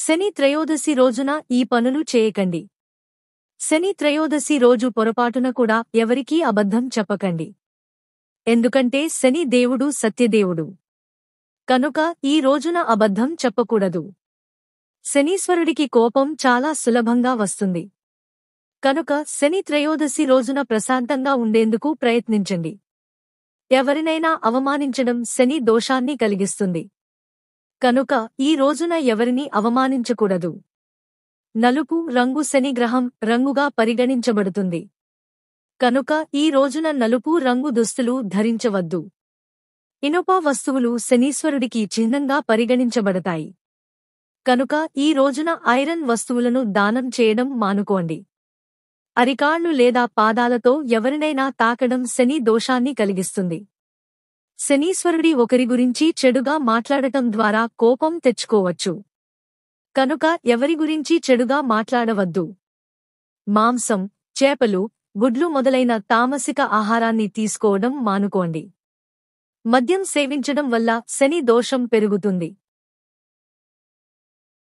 శని త్రయోదశి రోజున ఈ పనులు చేయకండి. శని త్రయోదశి రోజు పొరపాటున కూడా ఎవరికీ అబద్ధం చెప్పకండి. ఎందుకంటే శని దేవుడు సత్యదేవుడు. కనుక ఈ రోజున అబద్ధం చెప్పకూడదు. శనీశ్వరుడికి కోపం చాలా సులభంగా వస్తుంది. కనుక శని త్రయోదశి రోజున ప్రశాంతంగా ఉండేందుకు ప్రయత్నించండి. ఎవరినైనా అవమానించడం శని దోషాన్ని కలిగిస్తుంది. కనుక ఈ రోజున ఎవరినీ అవమానించకూడదు. నలుపు రంగు శని గ్రహం రంగుగా పరిగణించబడుతుంది. కనుక ఈ రోజున నలుపు రంగు దుస్తులు ధరించవద్దు. ఇనుప వస్తువులు శనీశ్వరుడికి చిహ్నంగా పరిగణించబడతాయి. కనుక ఈ రోజున ఐరన్ వస్తువులను దానం చేయడం మానుకోండి. అరికాళ్లు లేదా పాదాలతో ఎవరినైనా తాకడం శని దోషాన్ని కలిగిస్తుంది. శనీశ్వరుడి ఒకరి గురించి చెడుగా మాట్లాడటం ద్వారా కోపం తెచ్చుకోవచ్చు. కనుక ఎవరి గురించి చెడుగా మాట్లాడవద్దు. మాంసం, చేపలు, గుడ్లు మొదలైన తామసిక ఆహారాన్ని తీసుకోవడం మానుకోండి. మద్యం సేవించడం వల్ల శని దోషం పెరుగుతుంది.